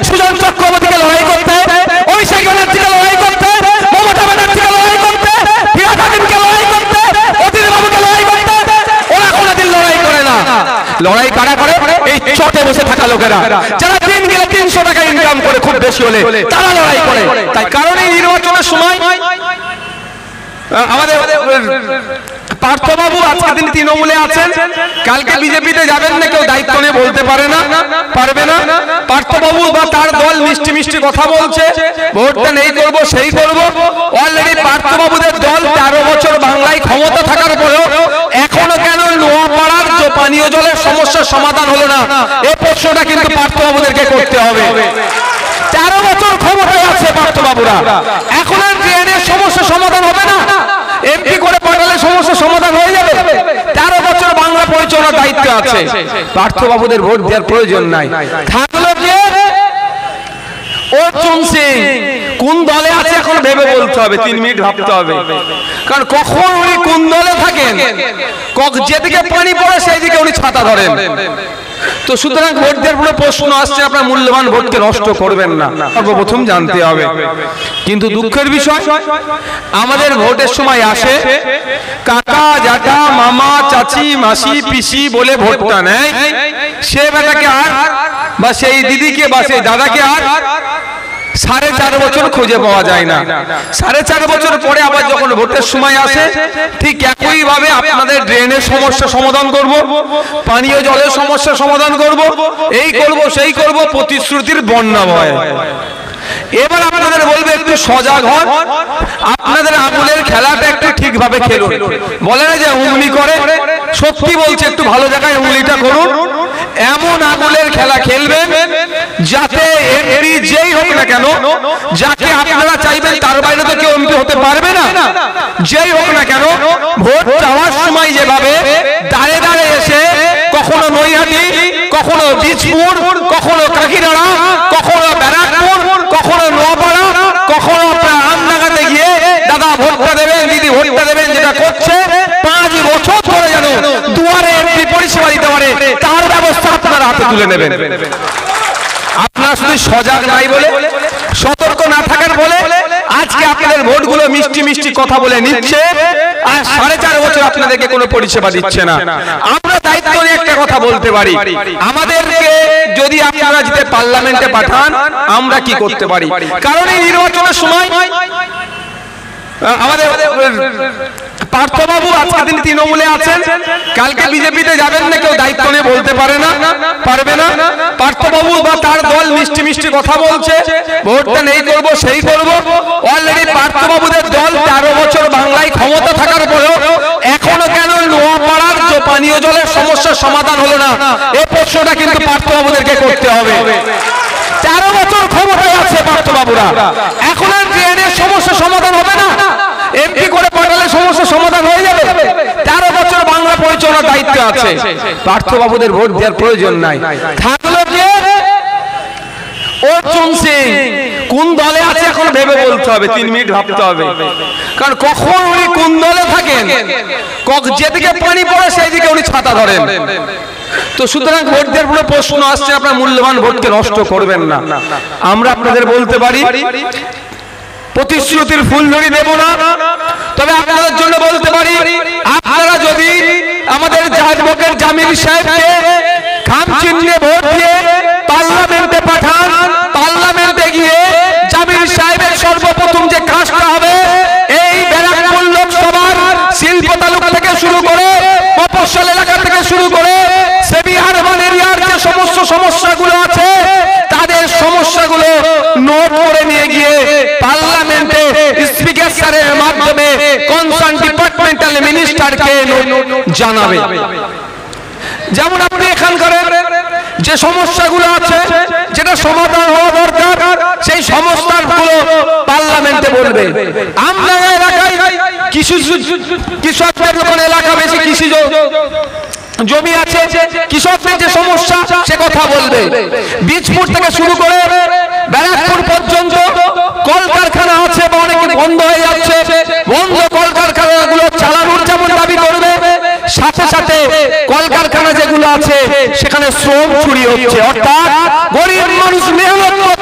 সুজন চক্রবর্তীকে লড়াই করতে, অভিষেক ব্যানার্জিকে লড়াই করতে, মমতা ব্যানার্জিকে লড়াই করতে, ফিরহাদ হাকিমকে লড়াই করতে, অতীন বাবুকে লড়াই করতে। ওরা কোনোদিন লড়াই করে না। লড়াই কারা করে? এই চটে বসে থাকা লোকেরা, যারা দিন গেলে 300 টাকা ইনকাম করে, খুব বেশি হলে তারা লড়াই করে। তাই কারণ এই নির্বাচনের সময় আমাদের পার্থবাবু আজকে তিনি তৃণমূলে আছেন, কালকে বিজেপিতে যাবেন না, কেউ দায়িত্ব নিয়ে বলতে পারবে না। পার্থবাবু বা তার দল মিষ্টি মিষ্টি কথা বলছে, ভোটটা নেই করব সেই করব। অলরেডি পার্থবাবুদের দল 13 বছর বাংলায় ক্ষমতা থাকার পরেও এখনো কেন নোয়াপাড়ার পানীয় জলের সমস্যার সমাধান হলো না, এই প্রশ্নটা কিন্তু পার্থবাবুদেরকে করতে হবে। 13 বছর ক্ষমতায় আছে পার্থবাবুরা, এখন আর ড্রেনের সমস্যা সমাধান হবে না? এমপি করে পাঠালে সমস্যা সমাধান হয়ে যাবে? 13 বছর বাংলা পরিচালনার দায়িত্ব আছে, পার্থবাবুদের ভোট দেওয়ার প্রয়োজন নাই। থাকলো যে অর্জুন সিং কোন দলে আছে এখন ভেবে বলতে হবে, 3 মিনিট ভাবতে হবে। কারণ কখন উনি কোন দলে থাকেন, যেদিকে পানি পড়ে সেই দিকে উনি ছাতা ধরেন। তো সুতরাং ভোট দেওয়ার পরে প্রশ্ন আসছে, আপনার মূল্যবান ভোটকে নষ্ট করবেন না, সর্বপ্রথম জানতে হবে। কিন্তু দুঃখের বিষয়, আমাদের ভোটের সময় আসে কাকা জ্যাঠা মামা চাচি মাসি পিসি বলে ভোটটা নেয়, সে বেটাকে আর বা সেই দিদিকে বা সেই দাদাকে আর 4.5 বছর খুঁজে পাওয়া যায় না। 4.5 বছর পরে আবার যখন ভোটের সময় আসে, ঠিক একই ভাবে আপনাদের ড্রেনের সমস্যা সমাধান করব, পানীয় জলের সমস্যা সমাধান করব, এই করব সেই করব, প্রতিশ্রুতির বন্যা বয়। এবার আপনাদের বলবে একটু সজাগ হন, আপনাদের আঙুলের খেলাটা একটু ঠিকভাবে খেলুন। বলে না যে উঙ্গলি করে, সত্যি বলছে, একটু ভালো জায়গায় উঙ্গলিটা করুন। এমন আঙুলের খেলা খেলবেন যাতে এমপি যেই হোক না কেন, যাকে আপনারা চাইবেন তার বাইরে তো কেউ এমপি হতে পারবে না। যেই হোক না কেন, ভোট চাওয়ার সময় যেভাবে দাঁড়ে দাঁড়ে এসে কখনো নৈহাটি, কখনো বীজপুর, কখনো কাকিনাড়া, কখনো ব্যারাকপুর, কখনো নোয়াপাড়া, কখনো আমনাগাতে গিয়ে দাদা ভোটটা দেবেন, দিদি ভোটটা দেবেন, যেটা করছে 5 বছর ধরে যেন দুয়ারে এমপি পরিষেবা দিতে পারে, তার ব্যবস্থা আপনারা হাতে তুলে নেবেন। আপনারা শুধু সজাগ নাই বলে, সতর্ক না থাকার বলে আজকে আপনাদের ভোটগুলো মিষ্টি মিষ্টি কথা বলে নিচ্ছে, আর 4.5 বছর আপনাদেরকে কোনো পরিষেবা দিচ্ছে না। আমরা দায়িত্ব নিয়ে একটা কথা বলতে পারি, আমাদেরকে যদি আপনারা জিতে পার্লামেন্টে পাঠান, আমরা কি করতে পারি? কারণ এই নির্বাচনের সময় আমাদের পার্থবাবু আজকে তিনি তৃণমূলে আছেন, কালকে বিজেপিতে যাবেন না, কেউ দায়িত্ব নিয়ে বলতে পারবে না। পার্থবাবু বা তার দল মিষ্টি মিষ্টি কথা বলছে, ভোটটা নেই করব সেই করব। অলরেডি পার্থবাবুদের দল 13 বছর বাংলায় ক্ষমতা থাকার পরেও এখনো কেন নোয়াপাড়ার পানীয় জলের সমস্যার সমাধান হলো না, এই প্রশ্নটা কিন্তু পার্থবাবুদেরকে করতে হবে। 13 বছর ক্ষমতায় আছে পার্থবাবুরা, এখন আর ড্রেনের সমস্যা সমাধান হবে না? এমপি করে পাঠালে সমস্যা সমাধান হয়ে যাবে? 13 বছর বাংলা পরিচালনার দায়িত্ব আছে, পার্থবাবুদের ভোট দেওয়ার প্রয়োজন নাই। থাকলো যে অর্জুন সিং কোন দলে আছে এখন ভেবে বলতে হবে, 3 মিনিট ভাবতে হবে। কারণ কখন উনি কোন দলে থাকেন, যেদিকে পানি পড়ে সেই দিকে উনি ছাতা ধরেন। তো সুতরাং ভোট দেওয়ার পরে প্রশ্ন আসছে, আপনার মূল্যবান ভোটকে নষ্ট করবেন না। আমরা আপনাদের বলতে পারি, প্রতিশ্রুতির ফুলঝুরি দেব না, তবে আপনাদের জন্য বলতে পারি, আপনারা যদি আমাদের অ্যাডভোকেট জামিল সাহেবকে খাম চিহ্নে ভোট দিয়ে পার্লামেন্টে পাঠান, পার্লামেন্টে গিয়ে জামিল সাহেবের সর্বপ্রথম যে কাজটা হবে, এই ব্যারাকপুর লোকসভার শিল্প তালুক থেকে শুরু করে, মফস্বল এলাকা থেকে শুরু করে সেমি আরবান এরিয়ার যে সমস্ত সমস্যাগুলো আছে, তাদের সমস্যাগুলো নোট করে নিয়ে গিয়ে পার্লামেন্টে স্পিকার স্যারের মাধ্যমে কনসার্ন ডিপার্টমেন্টাল মিনিস্টারকে জানাবে। যেমন আপনি এখানকার যে সমস্যাগুলো আছে, যেটা সমাধান হওয়া দরকার, সেই সমস্যাগুলো পার্লামেন্টে বলবে। আমরা এলাকায় কৃষকদের যখন এলাকা বেশি কৃষি জমি আছে, কৃষকদের যে সমস্যা সে কথা বলবে। বীজপুর থেকে শুরু করে ব্যারাকপুর পর্যন্ত কলকারখানা আছে বা অনেক বন্ধ হয়ে যাচ্ছে, বন্ধ কলকারখানাগুলো চালানোর যেমন দাবি করবে, সাথে সাথে কলকারখানা যেগুলো আছে সেখানে শ্রম চুরি হচ্ছে, অর্থাৎ গরিব মানুষ মেহনত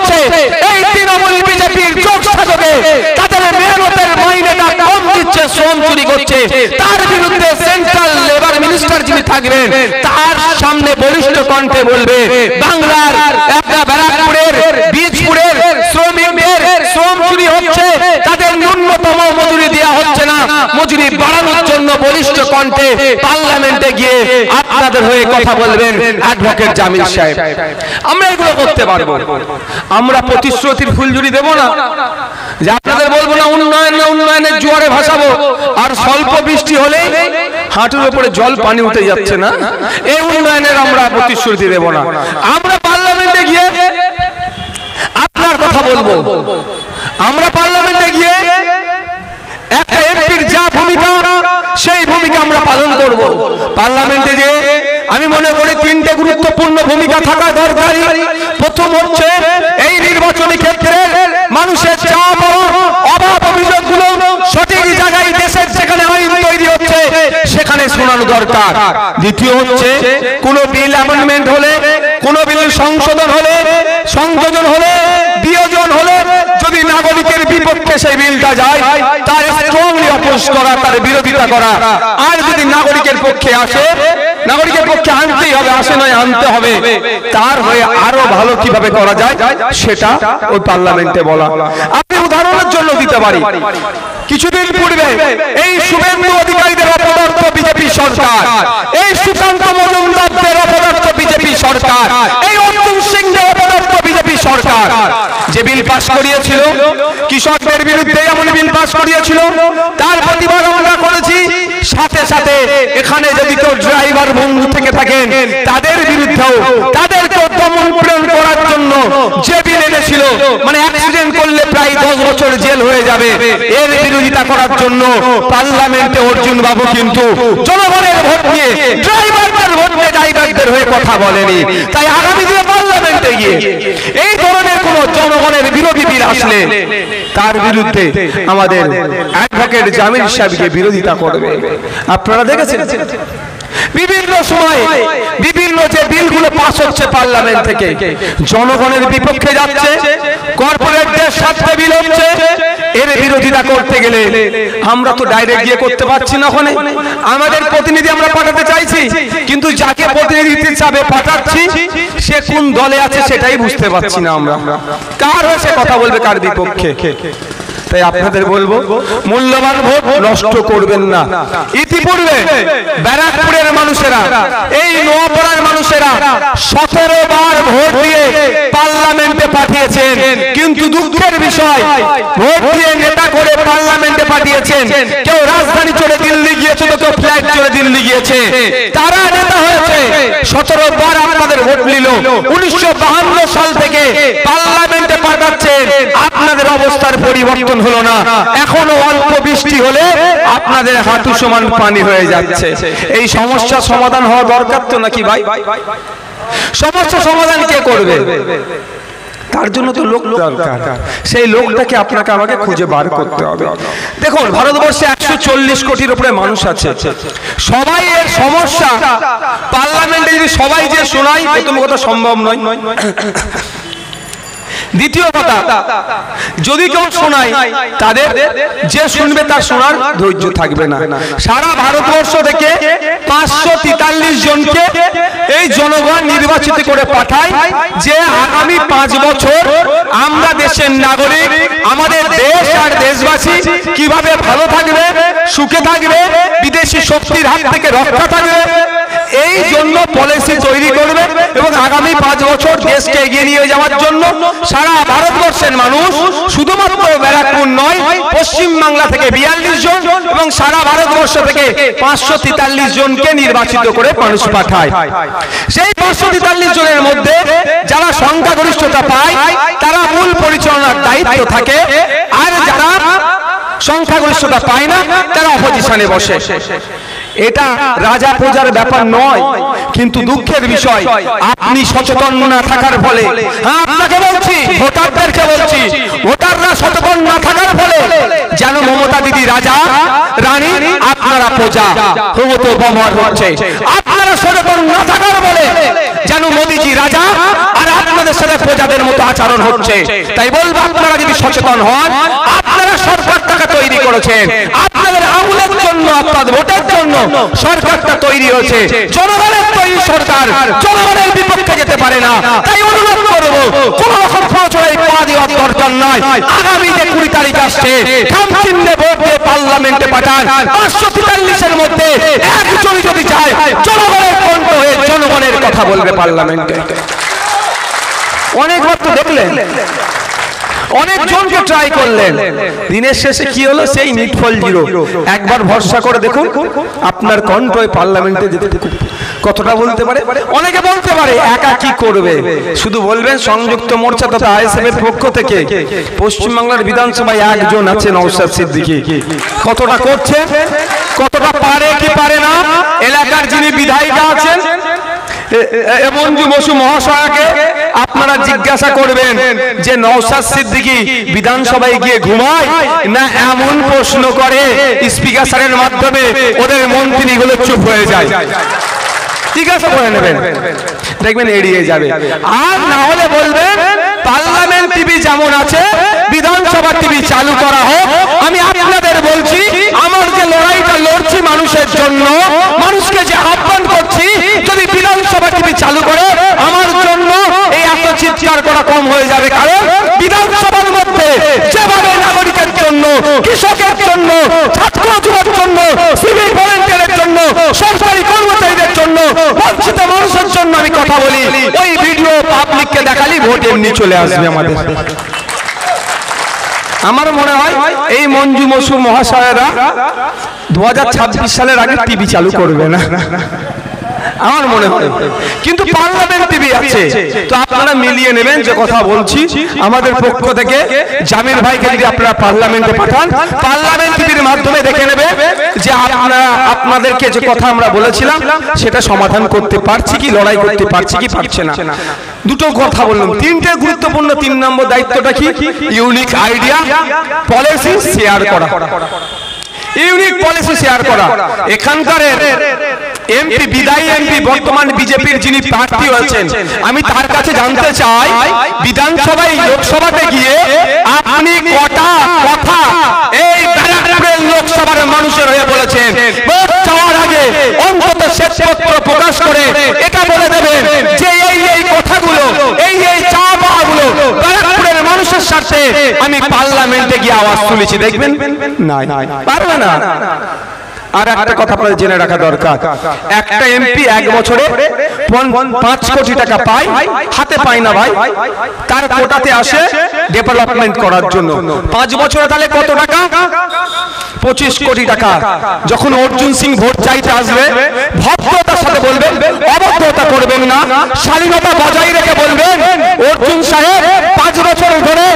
তার বিরুদ্ধে সেন্ট্রাল লেবার মিনিস্টার যিনি থাকবেন তার সামনে বলিষ্ঠ কণ্ঠে বলবে বাংলার একটা ব্যারাকপুরের বীজপুরের শ্রমিকদের শ্রম চুরি হচ্ছে, তাদের ন্যূনতম মজুরি দেওয়া হচ্ছে না, মজুরি বাড়ানোর জন্য বলিষ্ঠ কণ্ঠে পার্লামেন্টে গিয়ে আপনাদের হয়ে কথা বলবেন অ্যাডভোকেট জামিল সাহেব। আমরা এগুলো করতে পারবো। আমরা প্রতিশ্রুতির ফুলঝুরি দেব না, যে আপনাদের বলবো না উন্নয়নের জোয়ারে ভাসাবো, আর স্বল্প বৃষ্টি হলে হাঁটুর উপরে জল পানি উঠে যাচ্ছে না, এই উন্নয়নের আমরা প্রতিশ্রুতি দেব না। আমরা পার্লামেন্টে গিয়ে আপনার কথা বলবো, আমরা পার্লামেন্টে গিয়ে একটা এমপির যা ভূমিকা সেই ভূমিকা আমরা পালন করব। পার্লামেন্টে যে আমি মনে করি তিনটে গুরুত্বপূর্ণ ভূমিকা থাকা দরকারি। প্রথম হচ্ছে এই নির্বাচনী ক্ষেত্রে মানুষের চাপ অভাব অভিযোগগুলো সঠিক জায়গায় দেশের যেখানে আইন তৈরি হচ্ছে সেখানে শোনানো দরকার। দ্বিতীয় হচ্ছে কোন বিল অ্যামেন্ডমেন্ট হলে, কোন বিল সংশোধন হলে, সংযোজন হলে, বিয়োজন হলে যদি নাগরিকের বিপক্ষে সেই বিলটা যায় তার স্ট্রংলি অপোজ করা, তার বিরোধিতা করা। আর যদি নাগরিকের পক্ষে আসে, নাগরিকের পক্ষে আনতেই হবে, আসে নয় আনতে হবে, তার হয়ে আরো ভালো কিভাবে করা যায় সেটা ওই পার্লামেন্টে বলা। আপনি উদাহরণের জন্য দিতে পারি, কিছুদিন পূর্বে এই শুভেন্দু অধিকারীদের অপদার্থ বিজেপি সরকার, এই সুকান্ত মজুমদারদের অপদার্থ বিজেপি সরকার, এই অর্জুন সিংদের অপদার্থ বিজেপি সরকার যে বিল পাস করিয়েছিল কৃষকদের বিরুদ্ধে, এমন বিল পাস করিয়েছিল, তার প্রতিবাদ আমরা করেছি। সাথে সাথে এখানে যদি কেউ ড্রাইভার বন্ধু থেকে থাকেন তাদের বিরুদ্ধেও, তাদেরকে দমন পীড়ন করার জন্য যে বিল এনেছিল, মানে অ্যাক্সিডেন্ট করলে প্রায় 10 বছর জেল হয়ে যাবে, এর বিরোধিতা করার জন্য পার্লামেন্টে অর্জুন বাবু কিন্তু জনগণের ভোট নিয়ে ড্রাইভারদের ভোট নিয়ে ড্রাইভারদের হয়ে কথা বলেনি। তাই আগামী দিনে পার্লামেন্টে গিয়ে এই ধরনের কোন জনগণের বিরোধী বিল আসলে তার বিরুদ্ধে আমাদের অ্যাডভোকেট জামিল সাহেবকে বিরোধিতা করবে। আপনারা দেখেছেন বিভিন্ন সময় বিভিন্ন যে বিলগুলো পাস হচ্ছে পার্লামেন্ট থেকে জনগণের বিপক্ষে যাচ্ছে, কর্পোরেটদের স্বার্থে বিল হচ্ছে, এর বিরোধিতা করতে গেলে আমরা তো ডাইরেক্ট গিয়ে করতে পারছি না। ওখানে আমাদের প্রতিনিধি আমরা পাঠাতে চাইছি, কিন্তু যাকে প্রতিনিধি হিসাবে পাঠাচ্ছি সে কোন দলে আছে সেটাই বুঝতে পারছি না। আমরা কার হয়ে সে কথা বলবে, কার বিপক্ষে। তাই আপনাদের বলবো মূল্যবান ভোট নষ্ট করবেন না। ইতিপূর্বে ব্যারাকপুরের মানুষেরা, এই নোয়াপাড়ার মানুষেরা 17 বার ভোট দিয়ে পার্লামেন্টে পাঠিয়েছেন, কিন্তু দুঃখের বিষয় ভোট দিয়ে নেতা করে পার্লামেন্টে পাঠিয়েছেন, কেউ রাজধানী চড়ে দিল্লি গিয়েছে, তো কেউ ফ্লাইট চড়ে দিল্লি গিয়েছে, তারা নেতা হয়েছে। 17 বার আপনাদের ভোট নিল, 1952 সাল থেকে পার্লামেন্টে পাঠাচ্ছেন, আপনাদের অবস্থার পরিবর্তন হলো না। এখনো অল্প বৃষ্টি হলে আপনাদের হাঁটু সমান পানি হয়ে যাচ্ছে। এই সমস্যা সমাধান হওয়া দরকার তো নাকি ভাই? সমস্যা সমাধান কে করবে? তার জন্য তো লোক দরকার, সেই লোকটাকে আপনাকে আমাকে খুঁজে বার করতে হবে। দেখুন ভারতবর্ষে 140 কোটির উপরে মানুষ আছে, সবাই এর সমস্যা পার্লামেন্টে যদি সবাই যে শোনায় প্রথম কথা সম্ভব নয়। দ্বিতীয় কথা, যদি কেউ শোনায় তাদের যে শুনবে তার শোনার ধৈর্য থাকবে না। সারা ভারতবর্ষ থেকে 543 জনকে এই জনগণ নির্বাচিত করে পাঠায়, যে আগামী 5 বছর আমরা দেশের নাগরিক, আমাদের দেশ আর দেশবাসী কিভাবে ভালো থাকবে, সুখে থাকবে, বিদেশি শক্তির হাত থেকে রক্ষা থাকবে, এই জন্য পলিসি তৈরি করবে এবং আগামী 5 বছর দেশকে এগিয়ে নিয়ে যাওয়ার জন্য সারা ভারতবর্ষের মানুষ, শুধুমাত্র ব্যারাকপুর নয়, পশ্চিম বাংলা থেকে 42 জন এবং সারা ভারতবর্ষ থেকে 543 জনকে নির্বাচিত করে মানুষ পাঠায়। সেই 543 জনের মধ্যে যারা সংখ্যাগরিষ্ঠতা পায় তারা মূল পরিচালনার দায়িত্ব থাকে, আর যারা সংখ্যাগরিষ্ঠতা পায় না তারা অপোজিশনে বসে। এটা রাজা প্রজার ব্যাপার নয়, কিন্তু দুঃখের বিষয় আপনি সচেতন না থাকার ফলে, আপনাকে বলছি, ভোটারদেরকে বলছি, ভোটাররা সচেতন না থাকার ফলে যেন মমতা দিদি রাজা, রানী, আপনারা প্রজা হতো ব্যবহার হচ্ছে। আপনারা সচেতন না থাকার ফলে যেন মোদিজি রাজা আর আপনাদের সাথে প্রজাদের মতো আচরণ হচ্ছে। তাই বলবো আপনারা যদি সচেতন হন, আপনারা সরকারটাকে তৈরি করেছেন, আপনাদের আমলের জন্য, আপনাদের ভোটের জন্য সরকারটা তৈরি হয়েছে। জনগণের তৈরি সরকার জনগণের বিপক্ষে যেতে পারে না। তাই অনুরোধ করবো, কোন রকম প্রচারে পা দেওয়ার দরকার নয়। আগামী যে 20 তারিখ আসছে, খামচিহ্নে ভোট দিয়ে পার্লামেন্টে পাঠান। 543-এর মধ্যে একজন যদি চায় জনগণের কণ্ঠ হয়ে জনগণের কথা বলবে পার্লামেন্টে। অনেকবার তো দেখলেন, অনেক জনকে ট্রাই করলেন, দিনের শেষে কি হলো? সেই নিটফল জিরো। একবার ভরসা করে দেখুন আপনার কণ্ঠ পার্লামেন্টে যেতে কতটা বলতে পারে। অনেকে বলতে পারে একা কি করবে, শুধু বলবেন সংযুক্ত মোর্চা তথা আইএসএফ এর পক্ষ থেকে পশ্চিমবাংলার বিধানসভায় একজন আছে নওশাদ সিদ্দিকী। কতটা করছে, কতটা পারে কি পারে না, এলাকার যিনি বিধায়িকা আছেন মঞ্জু বসু মহাশয়কে আপনারা জিজ্ঞাসা করবেন যে নওশাদ সিদ্দিকী বিধানসভায় গিয়ে ঘুমায় না এমন প্রশ্ন করে স্পিকার স্যারের মাধ্যমে ওদের মন্ত্রীগুলো চুপ হয়ে যায়। জিজ্ঞাসা করে নেবেন, দেখবেন এড়িয়ে যাবে। আর না হলে বলবেন পার্লামেন্ট টিভি যেমন আছে বিধানসভা টিভি চালু করা হোক। আমি আপনাদের বলছি, আমার যে লড়াইটা লড়ছি মানুষের জন্য, মানুষকে যে আহ্বান করছি, যদি বিধানসভা টিভি চালু করে আমার জন্য এই এত চিৎকার করা কম হয়ে যাবে। কারণ বিধানসভার মধ্যে যেভাবে নাগরিকের জন্য, কৃষকের জন্য, ছাত্র যুবকের জন্য, সিভিল ভলেন্টিয়ারের জন্য, সরকারি কর্মচারীদের জন্য, বঞ্চিত মানুষের জন্য আমি কথা বলি, ওই ভিডিও পাবলিককে দেখালি ভোট এমনি চলে আসবে আমাদের। আমার মনে হয় এই মঞ্জু বসু মহাশয়েরা 2026 সালের আগে টিভি চালু করবে না, আমার মনে হয়। কিন্তু পার্লামেন্ট টিভি আছে, তো আপনারা মিলিয়ে নেবেন যে কথা বলছি। আমাদের পক্ষ থেকে জামির ভাইকে যদি আপনারা পার্লামেন্টে পাঠান, পার্লামেন্ট টিভির মাধ্যমে দেখে নেবে যে আপনাদেরকে যে কথা আমরা বলেছিলাম সেটা সমাধান করতে পারছি কি, লড়াই করতে পারছি কি পারছে না। দুটো কথা বললাম, তিনটে গুরুত্বপূর্ণ। 3 নম্বর দায়িত্বটা কি? ইউনিক আইডিয়া পলিসি শেয়ার করা। ইউনিক পলিসি শেয়ার করা। এখানকার এমপি, বিদায়ী এমপি, বর্তমান বিজেপির যিনি প্রার্থী হয়েছেন, আমি তার কাছে জানতে চাই বিধানসভায় লোকসভাতে গিয়ে আপনি কটা কথা এই ব্যারাকপুরের লোকসভার মানুষের হয়ে বলেছেন? ভোট চাওয়ার আগে অন্তত শ্বেতপত্র প্রকাশ করে এটা বলে দেবেন যে এই কথাগুলো, এই চা পাওয়াগুলো ব্যারাকপুরের মানুষের সাথে আমি পার্লামেন্টে গিয়ে আওয়াজ তুলেছি। দেখবেন না, পারবে না। আর একটা কথা আপনাদের জেনে রাখা দরকার, একটা এমপি 1 বছরে 5 কোটি টাকা পায়, হাতে পায় না ভাই। তার কোটাতে আসে ডেভেলপমেন্ট করার জন্য। 5 বছরে তাহলে কত টাকা? 25 কোটি টাকা। যখন অর্জুন সিং ভোট চাইতে আসবে, ভদ্রতার সাথে বলবেন, অভদ্রতা করবেন না, শালীনতা বজায় রেখে বলবেন, অর্জুন সাহেব 5 বছর ধরে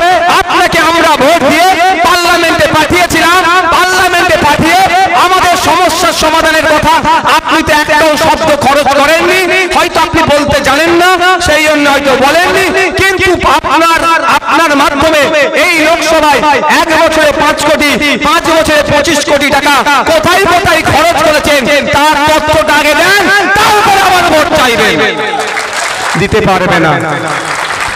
আপনাকে আমরা ভোট দিয়ে পার্লামেন্টে পাঠিয়েছিলাম, পার্লামেন্টে পাঠিয়ে আমাদের সমস্যার সমাধানের কথা আপনি তো একটাও শব্দ খরচ করেননি। হয়তো আপনি বলতে জানেন না, সেই জন্য হয়তো বলেননি, কিন্তু আপনার মাধ্যমে এই লোকসভায় 1 বছরে 5 কোটি, 5 বছরে 25 কোটি টাকা কোথায় কোথায় খরচ করেছেন তার তথ্যটা আগে দেন, তারপরে আবার ভোট চাইবেন। দিতে পারবে না,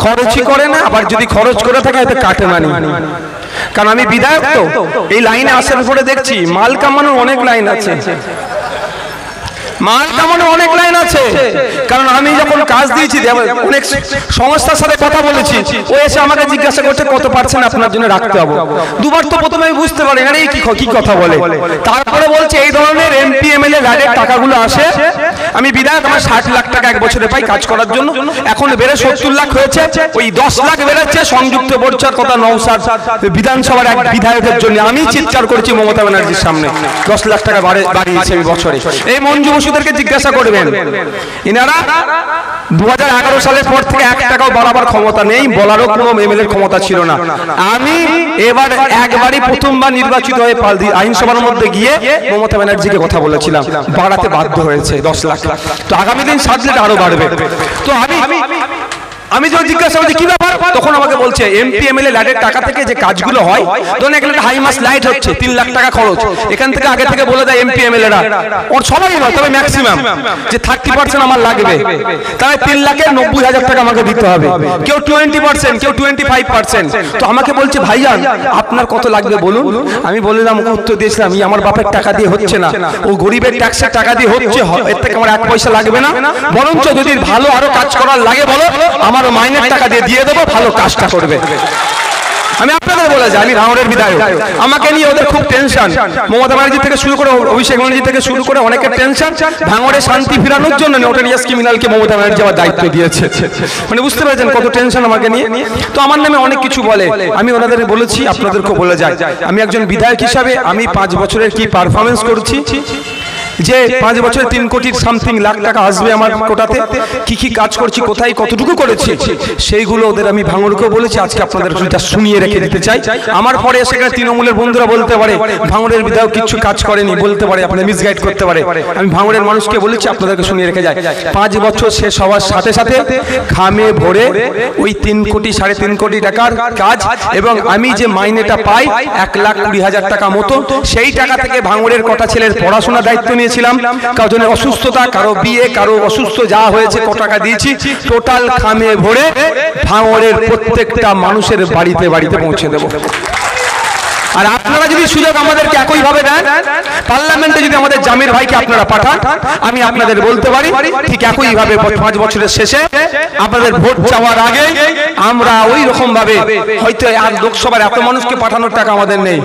খরচই করে না। আবার যদি খরচ করে থাকে হয়তো কাটে মানি। কারণ আমি বিধায়ক, তো এই লাইনে আসার পরে দেখছি মাল কামানোর অনেক লাইন আছে, মাল কামানোর অনেক লাইন আছে। কারণ আমি যখন কাজ দিয়েছি অনেক সংস্থার সাথে কথা বলেছি, ও এসে আমাকে জিজ্ঞাসা করছে কত পার্সেন্ট আপনার জন্য রাখতে হবে। দুবার তো প্রথমে আমি বুঝতে পারি না এই কি কথা বলে। তারপরে বলছে এই ধরনের এমপি এমএলএ রাজের টাকাগুলো আসে। আমি বিধায়ক, আমার 60 লাখ টাকা 1 বছরে পাই কাজ করার জন্য। এখন বেড়ে 70 লাখ হয়েছে, ওই 10 লাখ বেড়েছে সংযুক্ত মোর্চার কথা নওশাদ বিধানসভার এক বিধায়কের জন্য। আমি চিৎকার করেছি মমতা ব্যানার্জির সামনে, 10 লাখ টাকা বাড়িয়েছে এই বছরে। এই মঞ্জু বসুদেরকে জিজ্ঞাসা করবেন, ইনারা 2011 সালের পর থেকে 1 টাকাও বাড়াবার ক্ষমতা নেই, বলারও কোনো এমএলএর ক্ষমতা ছিল না। আমি এবার একবারই প্রথমবার নির্বাচিত হয়ে আইনসভার মধ্যে গিয়ে মমতা ব্যানার্জিকে কথা বলেছিলাম, বাড়াতে বাধ্য হয়েছে 10 লাখ। তো আগামী দিন সাজলে আরো বাড়বে। তো আমি যদি জিজ্ঞাসা করছি কি ব্যাপার, তখন আমাকে বলছে বলছে এমপি এমএলএ ল্যাডের টাকা থেকে যে কাজগুলো হয়, ধরুন এখানে একটা হাই মাস লাইট হচ্ছে 3 লাখ টাকা খরচ, এখান থেকে আগে থেকে বলে দেয় এমপি এমএলএরা, ওর সবাই নয় তবে ম্যাক্সিমাম, যে 30% আমার লাগবে, তাহলে 3 লাখের 90,000 টাকা আমাকে দিতে হবে, কেউ 20%, কেউ 25%। তো আমাকে বলছে ভাইজান আপনার কত লাগবে বলুন। আমি বললাম, উত্তর দিয়েছিলাম আমার বাপের টাকা দিয়ে হচ্ছে না, ও গরিবের ট্যাক্সের টাকা দিয়ে হচ্ছে, এর থেকে আমার 1 পয়সা লাগবে না, বরঞ্চ যদি ভালো আরো কাজ করার লাগে বলো, আমার মাইনের টাকা দিয়ে দেবো, ভালো কাজটা করবে। আমি আপনাদের বলে যাই, আমি ভাঙড়ের বিধায়ক, আমাকে নিয়ে ওদের খুব টেনশন, মমতা ব্যানার্জি থেকে শুরু করে অভিষেক ব্যানার্জি থেকে শুরু করে অনেকের টেনশন, ভাঙড়ে শান্তি ফেরানোর জন্য নোটেরিয়াস ক্রিমিনালকে মমতা ব্যানার্জি আমার দায়িত্ব দিয়েছে। মানে বুঝতে পেরেছেন কত টেনশন আমাকে নিয়ে। তো আমার নামে অনেক কিছু বলে, আমি ওনাদের বলেছি, আপনাদেরকে বলে যাই, আমি একজন বিধায়ক হিসাবে আমি 5 বছরের কি পারফরমেন্স করছি, যে 5 বছরে 3 কোটি সামথিং লাখ টাকা আসবে আমার কোটাতে, কি কি কাজ করছি, কোথায় কতটুকু করেছি, সেইগুলো ওদের আমি ভাঙড়কেও বলেছি। আজকে আপনাদের সেটা শুনিয়ে রেখে দিতে চাই। আমার পরে সেখানে তৃণমূলের বন্ধুরা বলতে পারে ভাঙড়ের বিধায়ক কিছু কাজ করেনি, বলতে পারে, আপনাদের মিসগাইড করতে পারে। আমি ভাঙড়ের মানুষকে বলেছি, আপনাদেরকে শুনিয়ে রেখে যাই, 5 বছর শেষ হওয়ার সাথে সাথে খামে ভরে ওই 3 কোটি 3.5 কোটি টাকার কাজ, এবং আমি যে মাইনেটা পাই 1,20,000 টাকা মতো, সেই টাকা থেকে ভাঙড়ের কটা ছেলের পড়াশোনার দায়িত্ব নিয়েছিলাম, কারোর অসুস্থতা, কারো বিয়ে, কারো অসুস্থ যা হয়েছে ক টাকা দিয়েছি, টোটাল খামে ভরে ভাঙড়ের প্রত্যেকটা মানুষের বাড়িতে বাড়িতে পৌঁছে দেব। আর আপনারা যদি সুযোগ আমাদেরকে একই ভাবে দেন, পার্লামেন্টে যদি আমাদের জামির ভাইকে আপনারা পাঠান, আমি আপনাদের বলতে পারি ঠিক একই ভাবে 5 বছরের শেষে আপনাদের ভোট চাওয়ার আগে আমরা ওই রকম ভাবে, হয়তো আর লোকসভার এত মানুষকে পাঠানোর টাকা আমাদের নেই,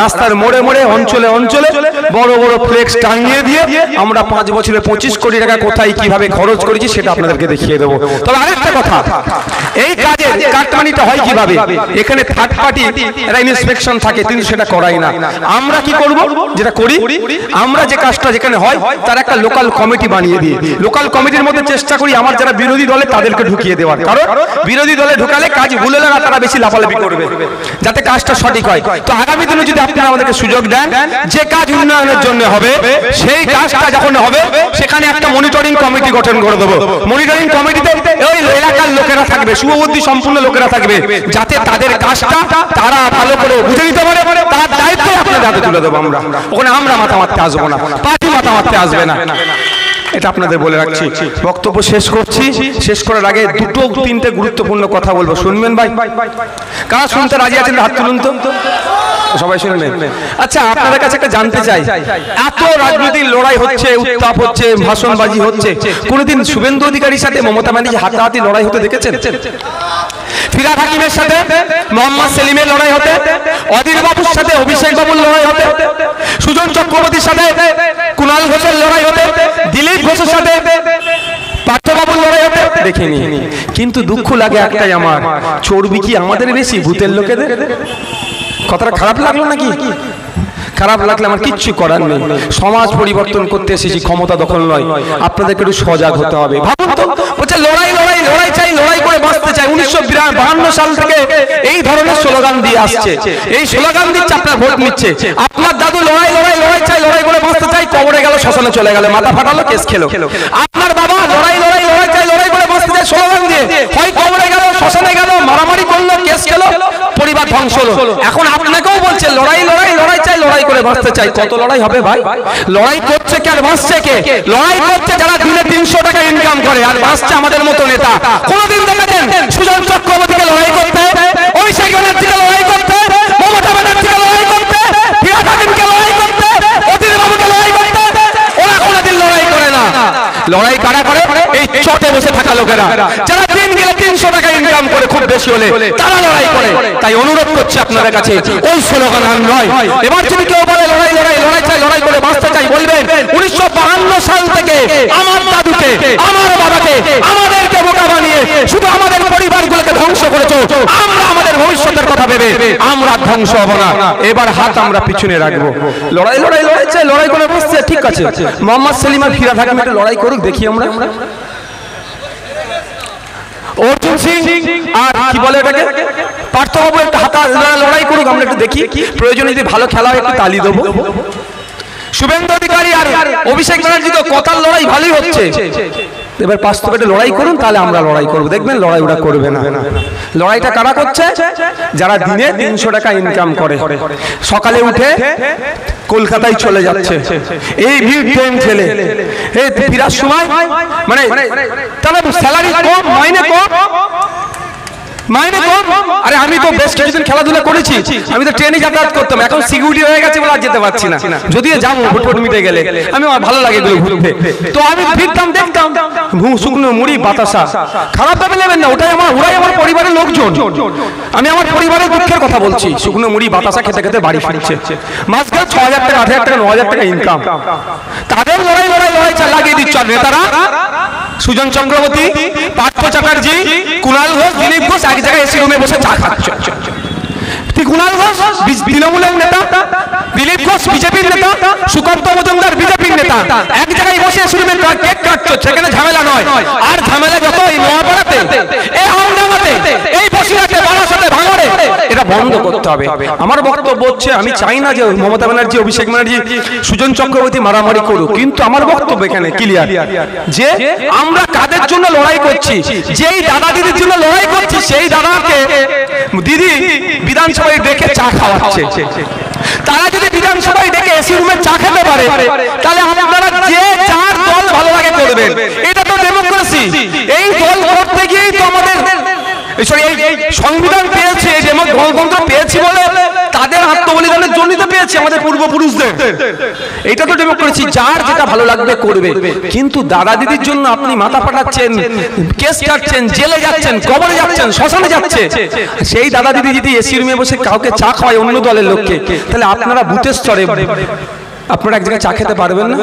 রাস্তার মোড়ে মোড়ে অঞ্চলে অঞ্চলে বড় বড় ফ্লেক্স টাঙিয়ে দিয়ে আমরা 5 বছরে 25 কোটি টাকা কোথায় কিভাবে খরচ করেছি সেটা আপনাদেরকে দেখিয়ে দেবো। তবে আরেকটা কথা, এই কাজে কাটমানিটা হয় কিভাবে, এখানে থার্ড পার্টি এরা ইন্সপেকশন থাকে, কিন্তু সেটা করাই না। আমরা কি করব, যেটা করি, আমরা যে কাজটা যেখানে হয় তার একটা লোকাল কমিটি বানিয়ে দিই, লোকাল কমিটির মধ্যে চেষ্টা করি আমার যারা বিরোধী দলে তাদেরকে ঢুকিয়ে দেওয়ার, কারণ বিরোধী দলে ঢুকালে কাজ ভুলে না, তারা বেশি লাফালাফি করবে, যাতে কাজটা সঠিক হয়। তো আগামী দিনে যদি আপনারা আমাদেরকে সুযোগ দেন, যে কাজ উন্নয়নের জন্য হবে সেই কাজটা যখন হবে সেখানে একটা মনিটরিং কমিটি গঠন করে দেবো। মনিটরিং কমিটিতে ওই এলাকার লোকেরা থাকবে, শুভবুদ্ধি সম্পূর্ণ লোকেরা থাকবে, যাতে তাদের কাজটা তারা ভালো করে বুঝে নিতে পারে, তার দায়িত্ব আপনাদের হাতে তুলে দেবো। আমরা ওখানে আমরা মাথা মারতে আসবো না, পার্টি মাথা মারতে আসবে না, এটা আপনাদের বলে রাখছি। বক্তব্য শেষ করছি, শেষ করার আগে 2-3টে গুরুত্বপূর্ণ কথা বলবো, শুনবেন ভাই? কারা শুনতে রাজি আছেন হাত তুলুন তো, সবাই শুনবেন। আচ্ছা, আপনাদের কাছে একটা জানতে চাই, এত রাজনৈতিক লড়াই হচ্ছে, উত্তাপ হচ্ছে, ভাষণবাজি হচ্ছে, কোনদিন শুভেন্দু অধিকারীর সাথে মমতা ব্যানার্জি হাতাহাতি লড়াই হতে দেখেছেন? ফিরহাদ হাকিমের সাথে মোহাম্মদ সেলিমের লড়াই হতে, অধীর বাবুর সাথে অভিষেক বাবুর লড়াই হতে, সুজন চক্রবর্তীর সাথে কুণাল ঘোষের লড়াই হতে, দিলীপ ঘোষের সাথে পার্থবাবুর লড়াই হতে দেখিনি। কিন্তু দুঃখ লাগে একটাই আমার, চর্বি কি আমাদের বেশি ভূতের লোকেদের? কথাটা খারাপ লাগলো নাকি? খারাপ লাগলে আমার কিচ্ছু করার নেই, সমাজ পরিবর্তন করতে এসেছি, ক্ষমতা দখল নয়। আপনাদেরকে একটু সজাগ হতে হবে। ভাবুন তো, বলছে লড়াই লড়াই লড়াই চাই, লড়াই করে বাঁচতে চাই। 1952 সাল থেকে এই ধরনের স্লোগান দিয়ে আসছে, এই স্লোগান দিচ্ছে, আপনার ভোট নিচ্ছে। আপনার দাদু লড়াই লড়াই লড়াই চাই, লড়াই করে বাঁচতে চাই, কবরে গেল, শ্মশানে চলে গেল, মাথা ফাটালো, কেস খেলো। আপনার বাবা লড়াই লড়াই লড়াই চাই, লড়াই করে বাঁচতে চাই স্লোগান দিয়ে, হয় কবরে গেল, শ্মশানে গেল, মারামারি করলো, কেস খেলো, পরিবার ধ্বংস হলো। এখন আপনাকেও বলছে লড়াই লড়াই লড়াই চাই, লড়াই করে বাঁচতে চাই। কত লড়াই হবে ভাই? লড়াই করছে কে আর বাঁচছে কে? লড়াই করছে যারা দিনে 300 টাকা ইনকাম করে, আর বাঁচছে আমাদের মতো নেতা। কোনদিন দেখেছেন সুজন চক্রবর্তীকে লড়াই করতে, অভিষেক ব্যানার্জিকে লড়াই করতে, মমতা ব্যানার্জিকে লড়াই করতে, ফিরহাদ হাকিমকে লড়াই করতে, অধীর বাবুকে লড়াই করতে? ওরা কোনদিন লড়াই করে না। লড়াই কারা করে? এই চটে বসে থাকা লোকেরা, যারা দিন গেলে 300 টাকা ইনকাম করে, খুব বেশি হলে তারা লড়াই করে। তাই অনুরোধ করছি আপনাদের কাছে, ওই স্লোগান আর নয়। এবার যদি কেউ বলে লড়াই লড়াই লড়াই চাই, লড়াই করে বাঁচতে চাই, বলবেন 1952 সাল থেকে আমার দাদুকে, আমার বাবাকে, আমাদেরকে বোকা বানিয়ে শুধু আমাদের পরিবারগুলোকে ধ্বংস করেছো। আমরা আমাদের ভবিষ্যতের কথা ভেবে আমরা ধ্বংস হব না। এবার হাত আমরা পিছনে রাখবো। লড়াই লড়াই লড়াই চাই, লড়াই করে বাঁচতে, ঠিক আছে। মোহাম্মদ সেলিম আর ফিরহাদ হাকিম একটা লড়াই করুক, দেখি আমরা। অর্জুন সিং আর কি বলে এটাকে, পার্থবাবু একটা হাতা লড়াই করুক, আমরা একটু দেখি। প্রয়োজনে যদি ভালো খেলা হয় একটু তালি দেবো। শুভেন্দু অধিকারী আর অভিষেক ব্যানার্জি তো কথার লড়াই ভালোই হচ্ছে, এবার বাস্তবে লড়াই করুন, তাহলে আমরা লড়াই করবো, দেখবেন লড়াই ওরা করবে না। লড়াইটা কারা করছে? যারা দিনে 300 টাকা ইনকাম করে, সকালে উঠে কলকাতায় চলে যাচ্ছে, এই ভিড় ট্রেন ঠেলে, এই ফিরার সময় মানে তাহলে স্যালারি কম, মাইনে কম, মাইনে কম। আরে আমি তো বেশ কিছুদিন খেলাধুলা করেছি, আমি তো ট্রেনে যাতায়াত করতাম, এখন সিকিউরিটি হয়ে গেছে বলে আর যেতে পারছি না। যদিও যাবো ভোট মিটে গেলে, আমি আমার ভালো লাগে এগুলো ঘুরতে। তো আমি ফিরতাম, দেখতাম শুকনো মুড়ি বাতাসা, খারাপ ভাবে নেবেন না, ওরাই আমার পরিবারের লোকজন। আমি আমার পরিবারের দুঃখের কথা বলছি। শুকনো মুড়ি বাতাসা খেতে খেতে বাড়ি ফিরছে, মাসে 6,000 টাকা, 8,000 টাকা, 9,000 টাকা ইনকাম। তাদের লড়াই লাগিয়ে দিচ্ছ নেতারা। সুজন চক্রবর্তী, পার্থ চ্যাটার্জি, কুণাল ঘোষ, দিলীপ ঘোষ এক জায়গায় এসি রুমে বসে চা খাচ্ছ। কুণাল ঘোষ তৃণমূলের নেতা, দিলীপ ঘোষ বিজেপির নেতা, সুকান্ত মজুমদার বিজেপির নেতা, এক জায়গায় বসে এসি রুমে কেক কাটছ। সেখানে ঝামেলা নয়, আর ঝামেলা যত এই নোয়াপাড়াতে, এই হাওড়াতে, এই বসিরহাটে, বারাসাতে, ভাঙড়ে, এটা বন্ধ করতে হবে। আমার বক্তব্য হচ্ছে, আমি চাই না যে মমতা ব্যানার্জি, অভিষেক ব্যানার্জি, সুজন চক্রবর্তী মারামারি করুক, কিন্তু আমার বক্তব্য এখানে ক্লিয়ার যে আমরা কাদের জন্য লড়াই করছি। যেই দাদা দিদির জন্য লড়াই করছি, সেই দাদাকে দিদি বিধানসভায় ডেকে চা খাওয়াচ্ছে। তারা যদি বিধানসভায় ডেকে এসি রুমে চা খেতে পারে, তাহলে আপনারা যে চার দল ভালো লাগে করবেন। এটা তো ডেমোক্রেসি। এই দল করতে গিয়েই তো আমাদের সংবিধান পেয়েছে, যেমন গণতন্ত্র পেয়েছি বলে তাদের আত্মবলিদানের জন্যই তো পেয়েছি, আমাদের পূর্বপুরুষদের। এটা তো ডেমোক্রেসি, যার যেটা ভালো লাগবে করবে। কিন্তু দাদা দিদির জন্য আপনি মাথা ফাটাচ্ছেন, কেস কাটছেন, জেলে যাচ্ছেন, কবরে যাচ্ছেন, শ্মশানে যাচ্ছে। সেই দাদা দিদি যদি এসি রুমে বসে কাউকে চা খাওয়ায় অন্য দলের লোককে, তাহলে আপনারা বুথের স্তরে আপনারা এক জায়গায় চা খেতে পারবেন না।